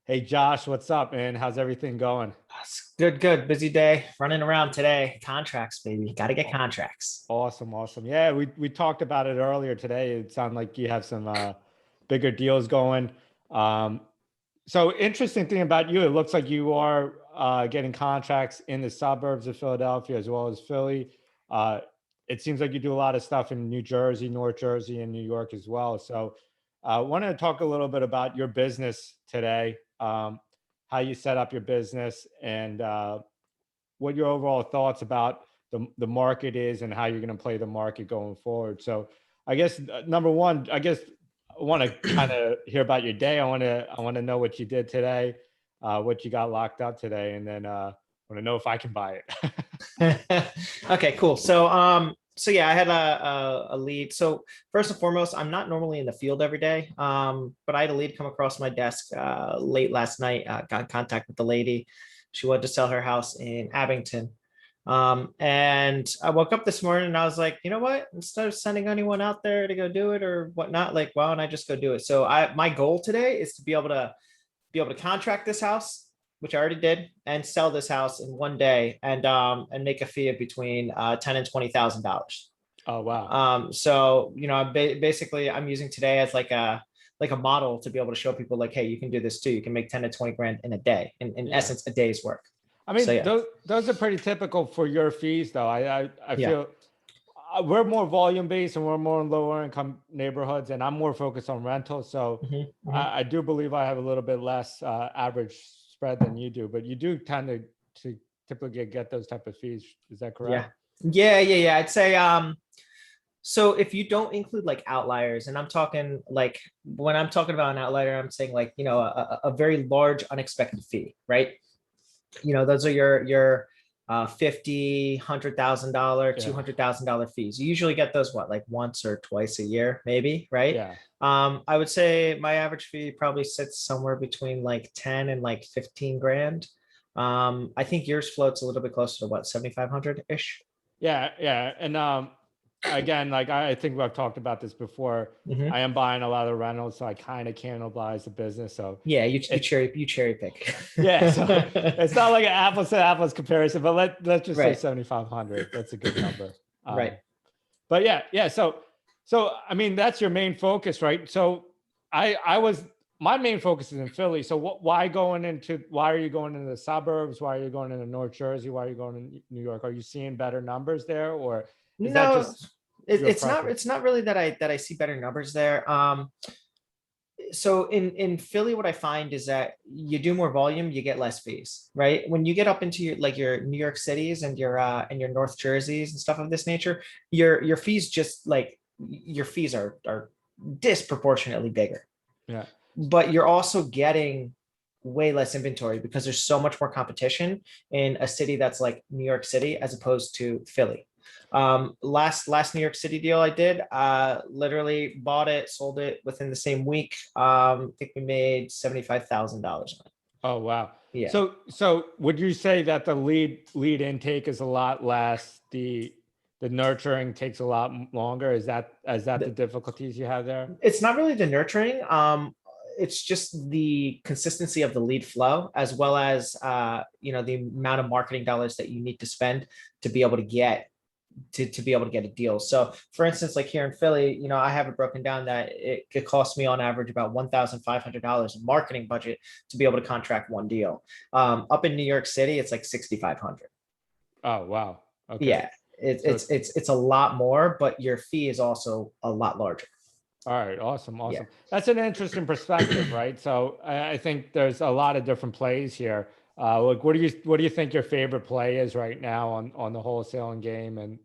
Hey Josh, what's up, man? How's everything going? It's good, good. Busy day. Running around today. Contracts, baby. Got to get Aw- contracts. Awesome, awesome. Yeah, we talked about it earlier today. It sounded like you have some bigger deals going. Um, so interesting thing about you, it looks like you are getting contracts in the suburbs of Philadelphia as well as Philly. Uh, it seems like you do a lot of stuff in New Jersey, North Jersey, and New York as well. So I wanted to talk a little bit about your business today, how you set up your business, and what your overall thoughts about the market is and how you're going to play the market going forward. So I guess number one, I guess I want to kind of hear about your day. I want to know what you did today, what you got locked up today, and then want to know if I can buy it. Okay, cool. So yeah, I had a lead. So first and foremost, I'm not normally in the field every day. But I had a lead come across my desk late last night. Got in contact with the lady. She wanted to sell her house in Abington. And I woke up this morning and I was like, you know what? Instead of sending anyone out there to go do it or whatnot, like, why don't I just go do it? So my goal today is to be able to contract this house, which I already did, and sell this house in one day and make a fee of between ten and $20,000. Oh wow. So basically I'm using today as like a model to be able to show people like, hey, you can do this too. You can make 10 to 20 grand in a day, in Yeah. essence, a day's work. I So mean, yeah, those are pretty typical for your fees, though. I yeah. feel we're more volume based and we're more in lower income neighborhoods, and I'm more focused on rentals. So Mhm, mhm. I do believe I have a little bit less average spread than you do, but you do tend to typically get those type of fees. Is that correct? Yeah. Yeah. I'd say so if you don't include like outliers, and I'm talking like when I'm talking about an outlier, I'm saying like, a very large unexpected fee, right? Those are your 50, $100,000, Yeah. $200,000 fees. You usually get those what, like once or twice a year, maybe, right? Yeah. I would say my average fee probably sits somewhere between like 10 and like 15 grand. I think yours floats a little bit closer to what, 7,500 ish. Yeah. Yeah. And again, like I think I've talked about this before. Hmm. I am buying a lot of rentals, so I kind of cannibalize the business. So Yeah, you it's cherry pick. yeah, so it's not like an apples to apples comparison, but let's just say Right, 7,500. That's a good number. right. But yeah, yeah. So I mean, that's your main focus, right? So I was my main focus is in Philly. So why are you going into the suburbs? Why are you going into North Jersey? Why are you going to New York? Are you seeing better numbers there, or is that No, just your it's not preference? it's not really that I see better numbers there. So in Philly, what I find is that you do more volume, you get less fees, right? When you get up into your New York cities and your North Jerseys and stuff of this nature, your fees just like your fees are disproportionately bigger. Yeah. But you're also getting way less inventory because there's so much more competition in a city that's like New York City as opposed to Philly. Last New York City deal I did, literally bought it, sold it within the same week. I think we made $75,000 on it. Oh wow. Yeah. So would you say that the lead intake is a lot less, the nurturing takes a lot longer? Is that the difficulties you have there? It's not really the nurturing. It's just the consistency of the lead flow, as well as the amount of marketing dollars that you need to spend to be able to get to be able to get a deal. So for instance, like here in Philly, I have it broken down that it costs me on average about $1,500 in marketing budget to be able to contract one deal. Up in New York City, it's like 6,500. Oh wow. Okay. Yeah, it, So it's a lot more, but your fee is also a lot larger. all right, awesome, Yeah. awesome. That's an interesting perspective, right? So I think there's a lot of different plays here. Like, what do you think your favorite play is right now on the wholesaling game and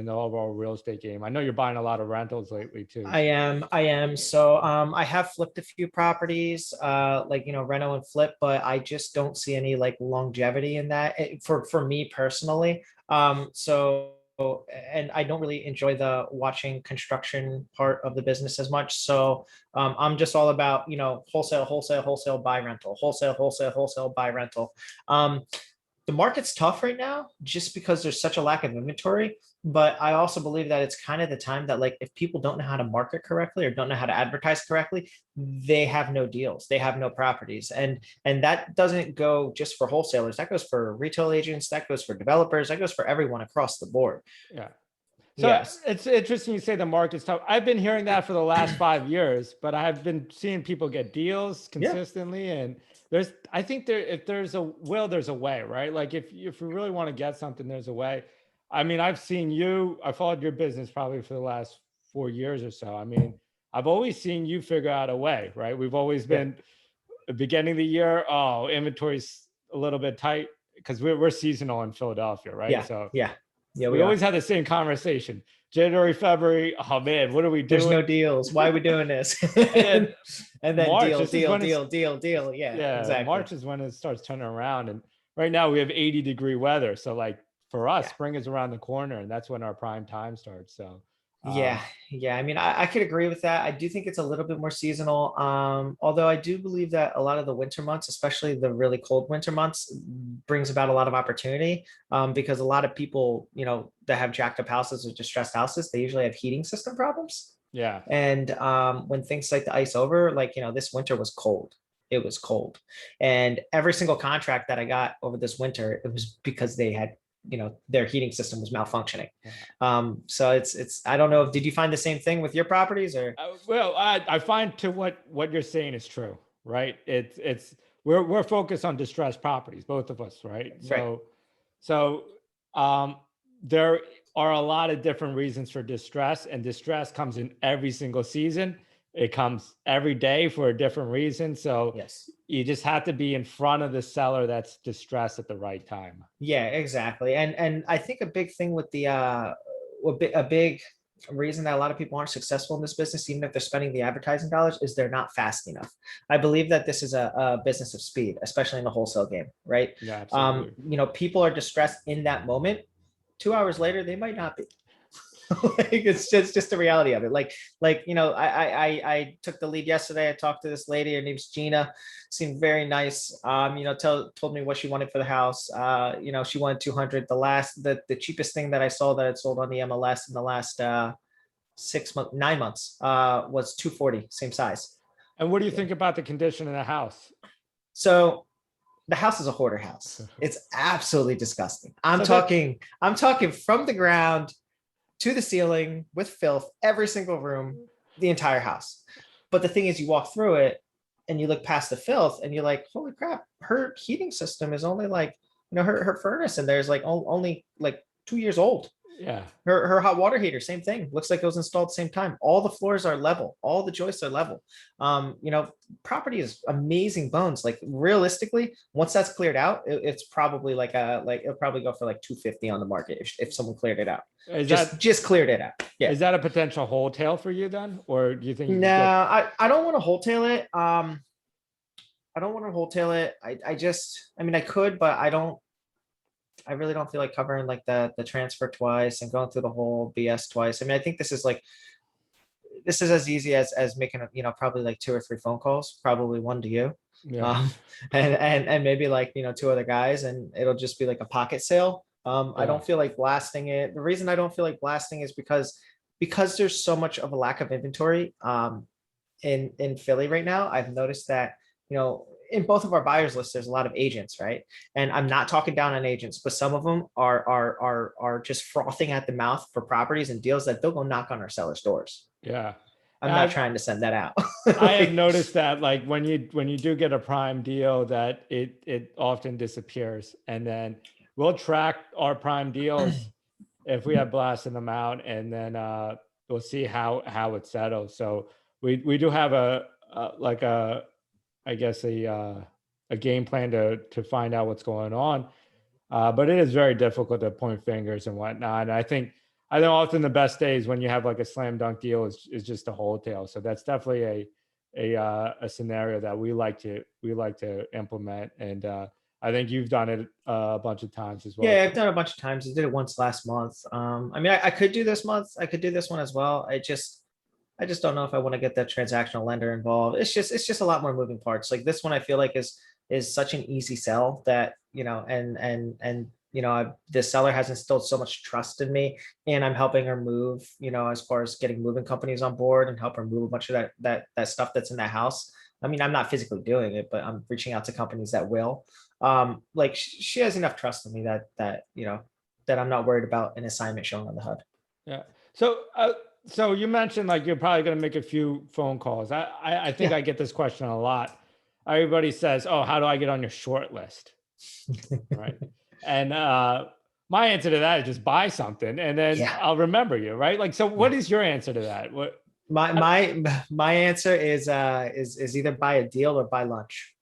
the overall real estate game? I know you're buying a lot of rentals lately too. I am. So I have flipped a few properties, like reno and flip, but I just don't see any like longevity in that for me personally. And I don't really enjoy the watching construction part of the business as much. So I'm just all about, wholesale, wholesale, wholesale, buy rental, wholesale, wholesale, wholesale, buy rental. The market's tough right now just because there's such a lack of inventory. But I also believe that it's kind of the time that, like, if people don't know how to market correctly or don't know how to advertise correctly, they have no deals, they have no properties. And that doesn't go just for wholesalers, that goes for retail agents, that goes for developers, that goes for everyone across the board. Yeah. So Yes. it's interesting you say the market's tough. I've been hearing that for the last 5 years, but I've been seeing people get deals Yeah. consistently. And I think if there's a will, there's a way, right? Like if we really want to get something, there's a way. I mean, I followed your business probably for the last 4 years or so. I mean, I've always seen you figure out a way, right? We've always Yeah. been beginning of the year. Oh, inventory's a little bit tight because we're seasonal in Philadelphia, right? Yeah. So Yeah. Yeah, we we always are. had the same conversation. January, February. Oh man, what are we There's doing? no deals. Why are we doing this? And then And then March, deal, this is deal, when it's deal, deal, deal. Yeah, yeah, exactly. March is when it starts turning around. And right now we have 80-degree weather. So like for us, Yeah. spring is around the corner and that's when our prime time starts. So Yeah, yeah. I mean, I could agree with that. I do think it's a little bit more seasonal. Although I do believe that a lot of the winter months, especially the really cold winter months, brings about a lot of opportunity. Because a lot of people, that have jacked up houses or distressed houses, they usually have heating system problems. yeah. And when things like the ice over, like, this winter was cold. It was cold. And every single contract that I got over this winter, it was because they had, their heating system was malfunctioning. Yeah. So I don't know. Did you find the same thing with your properties or? Well, I find to what you're saying is true, right? We're focused on distressed properties, both of us, right? Right. So um, there are a lot of different reasons for distress, and distress comes in every single season. It comes every day for a different reason. So Yes. you just have to be in front of the seller that's distressed at the right time. Yeah, exactly. And I think a big thing with a big reason that a lot of people aren't successful in this business, even if they're spending the advertising dollars, is they're not fast enough. I believe that this is a business of speed, especially in the wholesale game, right? Yeah, absolutely. People are distressed in that moment. 2 hours later, they might not be. Like, it's just the reality of it. I took the lead yesterday. I talked to this lady. Her name's Gina. Seemed very nice. Told me what she wanted for the house. She wanted 200. The cheapest thing that I saw that had sold on the MLS in the last 9 months was 240, same size. And what do you think about the condition of the house? So the house is a hoarder house. It's absolutely disgusting. I'm talking from the ground to the ceiling with filth, every single room, the entire house. But the thing is, you walk through it and you look past the filth and you're like, holy crap, her heating system is only like, her furnace and there's like only like 2 years old. Yeah. Her hot water heater, same thing. Looks like it was installed at the same time. All the floors are level. All the joists are level. Property is amazing bones. Like realistically, once that's cleared out, it's probably it'll probably go for like 250 on the market if someone cleared it out. Just cleared it out. Yeah. Is that a potential wholesale for you then, or do you think? No, I don't want to wholesale it. I don't want to wholesale it. I mean, I could, but I really don't feel like covering like the transfer twice and going through the whole BS twice. I mean, I think this is as easy as making probably like 2 or 3 phone calls, probably one to you. Yeah. And maybe like 2 other guys, and it'll just be like a pocket sale. I don't feel like blasting it. The reason I don't feel like blasting is because there's so much of a lack of inventory in Philly right now. I've noticed that in both of our buyers list, there's a lot of agents, right? And I'm not talking down on agents, but some of them are just frothing at the mouth for properties and deals that they'll go knock on our sellers' doors. Yeah. I'm not trying to send that out. I have noticed that like when you do get a prime deal that it often disappears, and then we'll track our prime deals if we have blasting them out, and then we'll see how it settles. So we do have a game plan to find out what's going on. But it is very difficult to point fingers and whatnot. And I think often the best days when you have like a slam dunk deal is just a wholesale. So that's definitely a scenario that we like to implement. And I think you've done it a bunch of times as well. Yeah, I've done a bunch of times. I did it once last month. I mean, I could do this month. I could do this one as well. I just don't know if I want to get that transactional lender involved. It's just a lot more moving parts. Like this one, I feel like is such an easy sell that and the seller has instilled so much trust in me, and I'm helping her move, as far as getting moving companies on board and help her move a bunch of that stuff that's in that house. I mean, I'm not physically doing it, but I'm reaching out to companies that will. Like she has enough trust in me that I'm not worried about an assignment showing on the HUD. Yeah. So you mentioned like you're probably going to make a few phone calls. I think Yeah. I get this question a lot. Everybody says, "Oh, how do I get on your short list?" Right. And my answer to that is just buy something, and then Yeah. I'll remember you. Right. Like, so what Yeah. is your answer to that? What? My answer is either buy a deal or buy lunch.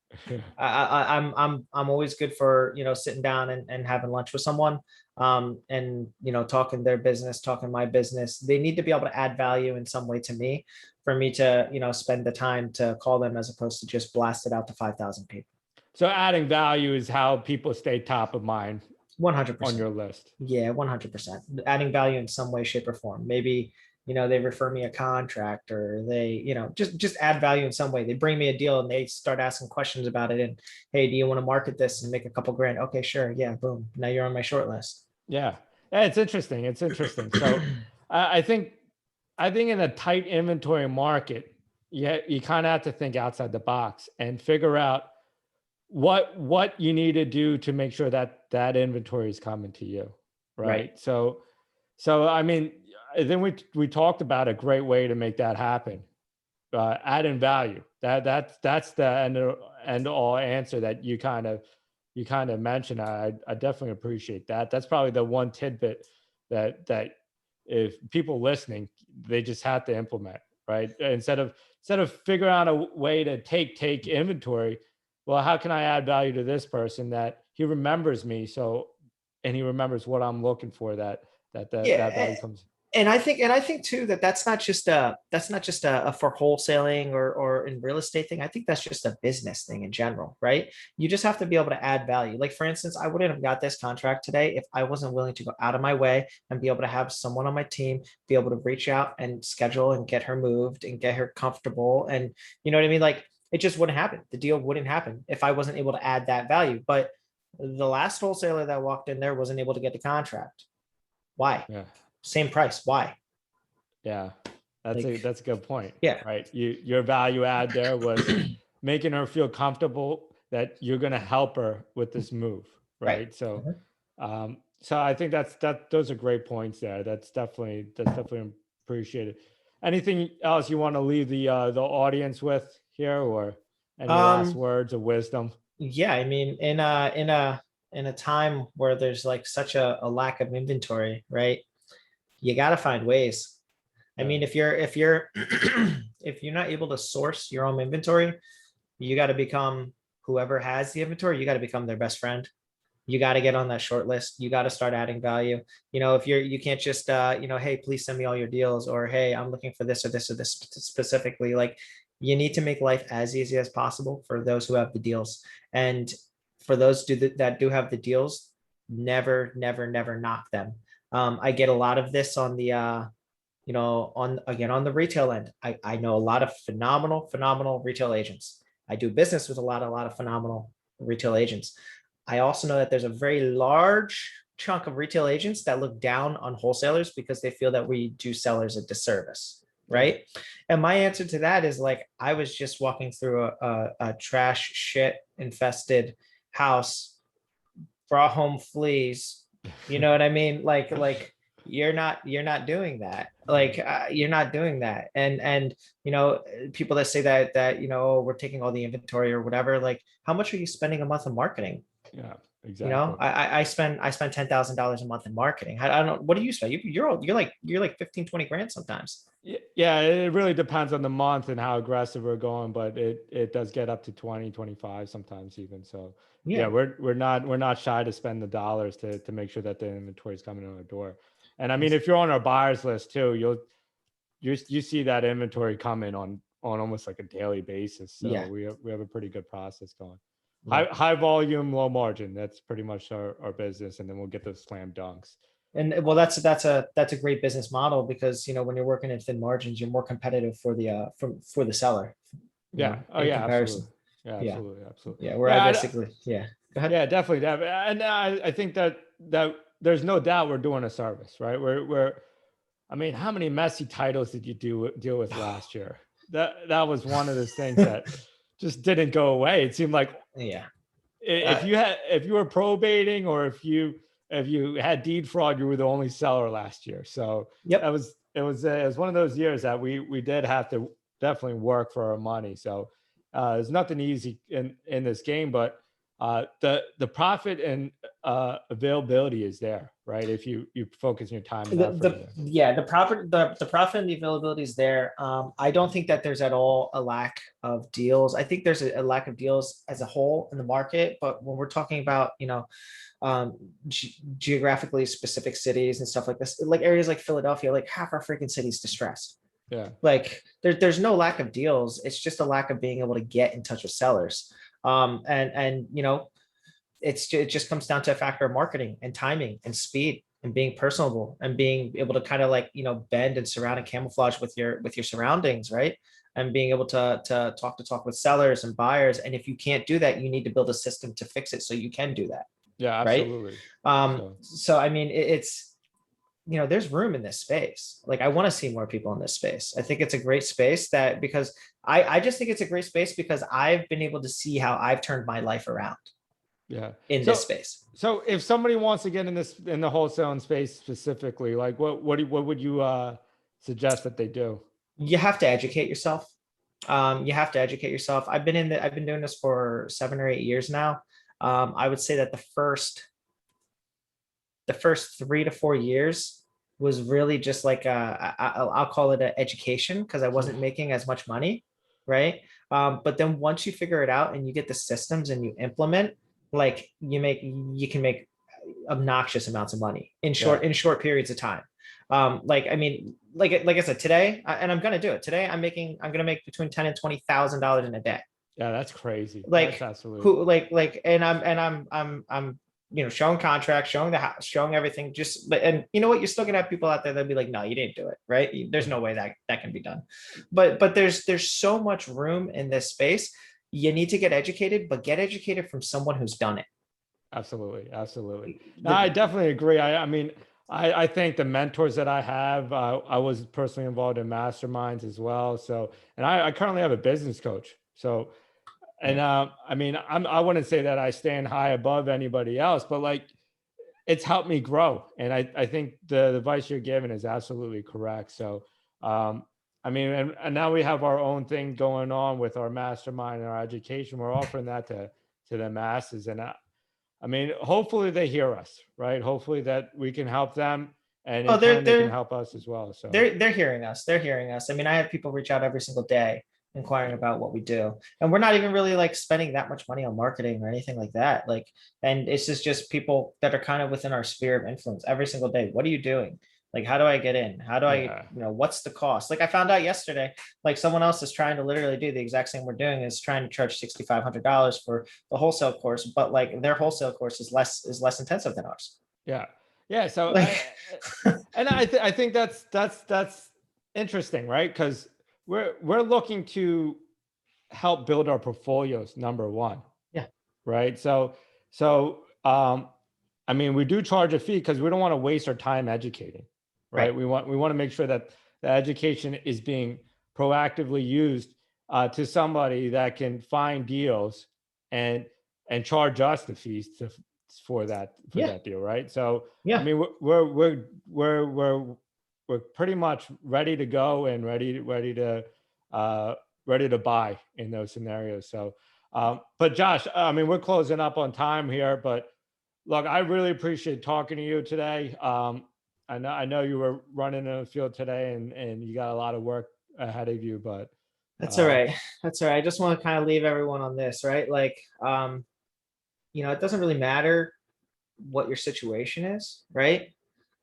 I'm always good for sitting down and having lunch with someone, and talking their business, talking my business. They need to be able to add value in some way to me for me to spend the time to call them, as opposed to just blast it out to 5,000 people. So adding value is how people stay top of mind on 100%. your list. Yeah, 100%. Adding value in some way, shape, or form. Maybe they refer me a contract, or they just add value in some way. They bring me a deal and they start asking questions about it, and hey, do you want to market this and make a couple grand? Okay, sure. Yeah, boom, now you're on my short list. Yeah. Yeah, it's interesting. It's interesting. So I think in a tight inventory market, you kind of have to think outside the box and figure out what you need to do to make sure that that inventory is coming to you, right? Right. So I mean, then we talked about a great way to make that happen. Adding value. That's the end all answer that you kind of mentioned. I definitely appreciate that. That's probably the one tidbit that if people listening, they just have to implement, right? Instead of figuring out a way to take inventory, well, how can I add value to this person that he remembers me, and he remembers what I'm looking for, that Yeah, value comes. and I think too that that's not just a for wholesaling or in real estate thing. I think that's just a business thing in general, right? You just have to be able to add value. Like, for instance, I wouldn't have got this contract today if I wasn't willing to go out of my way and be able to have someone on my team be able to reach out and schedule and get her moved and get her comfortable, and you know what I mean. Like, it just wouldn't happen. The deal wouldn't happen if I wasn't able to add that value. But the last wholesaler that walked in there wasn't able to get the contract. Why? Yeah. Same price. Why? Yeah, that's Like, a good point. yeah. Right. Your value add there was making her feel comfortable that you're going to help her with this move. Right. Right. So, Mhm. so I think those are great points there. That's definitely appreciated. Anything else you want to leave the audience with here, or any last words of wisdom? Yeah, I mean, in a time where there's like such a lack of inventory, right? You got to find ways. I mean, if you're if you're not able to source your own inventory, you got to become whoever has the inventory, you got to become their best friend. You got to get on that short list. You got to start adding value. If you can't just hey, please send me all your deals, or hey, I'm looking for this or this or this specifically. Like, you need to make life as easy as possible for those who have the deals, and for those that do have the deals, never knock them. I get a lot of this on the on the retail end. I know a lot of phenomenal retail agents. I do business with a lot of phenomenal retail agents. I also know that there's a very large chunk of retail agents that look down on wholesalers because they feel that we do sellers a disservice, right? And my answer to that is, like, I was just walking through a trash shit infested house, brought home fleas. You know what I mean? Like you're not doing that. Like, you're not doing that. And people that say that we're taking all the inventory or whatever, like, how much are you spending a month on marketing? Yeah, exactly. I spend $10,000 a month in marketing. I don't know. What do you spend? You're like 15, 20 grand sometimes. Yeah, it really depends on the month and how aggressive we're going, but it does get up to 20, 25 sometimes even. So yeah, we're not shy to spend the dollars to make sure that the inventory is coming in our door. And I mean, if you're on our buyers list too, you see that inventory coming on almost like a daily basis. So Yeah. we have a pretty good process going. Yeah. High volume, low margin. That's pretty much our business, and then we'll get those slam dunks. And well, that's a great business model, because when you're working in thin margins, you're more competitive for the seller. Yeah. Oh in yeah, comparison. absolutely. Yeah, Yeah. absolutely. Yeah. Where I Yeah, basically, yeah. Go ahead. yeah, definitely. And I think that that there's no doubt we're doing a service, right? I mean, how many Messi titles did you deal with last year? That was one of those things that just didn't go away. It seemed like Yeah. if you were probating, or if you had deed fraud, you were the only seller last year. So Yep. it was one of those years that we did have to definitely work for our money. So there's nothing easy in this game, but the profit and availability is there, right? If you focus your time and effort in there. Yeah, the profit and the availability is there. I don't think that there's at all a lack of deals. I think there's a lack of deals as a whole in the market, but when we're talking about, geographically specific cities and stuff like this, like areas like Philadelphia, like half our freaking city's distressed. Yeah. Like there's no lack of deals. It's just a lack of being able to get in touch with sellers. And it just comes down to a factor of marketing and timing and speed and being personable and being able to kind of like, bend and surround and camouflage with your surroundings, right? And being able to talk with sellers and buyers. And if you can't do that, you need to build a system to fix it so you can do that. Yeah, absolutely. Right. So I mean, it's, there's room in this space. Like I want to see more people in this space. I think it's a great space because I just think it's a great space because I've been able to see how I've turned my life around. Yeah. In this space. So if somebody wants to get in the wholesaling space specifically, like what would you suggest that they do? You have to educate yourself. You have to educate yourself. I've been doing this for 7 or 8 years now. I would say that the first 3 to 4 years was really just like I'll call it an education because I wasn't making as much money, right? But then once you figure it out and you get the systems and you implement, like you can make obnoxious amounts of money in short periods of time. Like I said today, and I'm gonna do it today. I'm gonna make between $10,000 and $20,000 in a day. Yeah, that's crazy. Like that's absolutely. And I'm showing contracts, showing the house, showing everything. And you know what? You're still gonna have people out there that'll be like, no, you didn't do it, right? There's no way that can be done. But there's so much room in this space. You need to get educated, but get educated from someone who's done it. Absolutely. No, I definitely agree. I mean, I think the mentors that I have, I was personally involved in masterminds as well. So, and I currently have a business coach. So, and I mean, I wouldn't say that I stand high above anybody else, but like it's helped me grow. And I think the advice you're giving is absolutely correct. So, I mean, and now we have our own thing going on with our mastermind and our education. We're offering that to the masses. And I mean, hopefully they hear us, right? Hopefully that we can help them and they can help us as well. So they're hearing us. They're hearing us. I mean, I have people reach out every single day inquiring about what we do. And we're not even really like spending that much money on marketing or anything like that. Like, and it's just people that are kind of within our sphere of influence every single day. What are you doing? Like, how do I get in? How do I, what's the cost? Like I found out yesterday, like someone else is trying to literally do the exact same we're doing, is trying to charge $6,500 for the wholesale course, but like their wholesale course is less intensive than ours. Yeah. Yeah. So, like, I think that's interesting, right? Because we're looking to help build our portfolios, number one. Yeah. Right. So, I mean, we do charge a fee because we don't want to waste our time educating. Right. We want to make sure that the education is being proactively used to somebody that can find deals and charge us the fees for that deal. Right. So, I mean, we're pretty much ready to go and ready to buy in those scenarios. So, but Josh, I mean, we're closing up on time here, but look, I really appreciate talking to you today. I know you were running in the field today and you got a lot of work ahead of you, but that's all right. That's all right. I just want to kind of leave everyone on this, right? Like, it doesn't really matter what your situation is, right?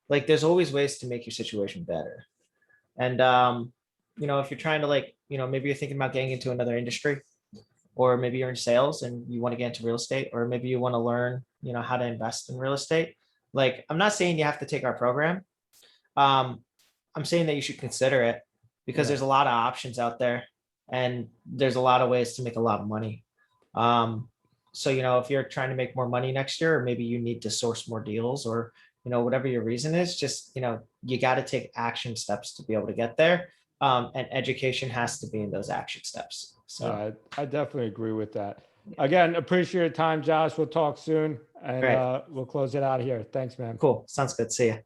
Like there's always ways to make your situation better. And, if you're trying to like, maybe you're thinking about getting into another industry, or maybe you're in sales and you want to get into real estate, or maybe you want to learn, how to invest in real estate. Like, I'm not saying you have to take our program. I'm saying that you should consider it because there's a lot of options out there and there's a lot of ways to make a lot of money. So, if you're trying to make more money next year, or maybe you need to source more deals, or, whatever your reason is, just, you got to take action steps to be able to get there. And education has to be in those action steps. So, Yeah, I definitely agree with that. Again, appreciate your time, Josh. We'll talk soon, and great, we'll close it out here. Thanks, man. cool. Sounds good. See ya.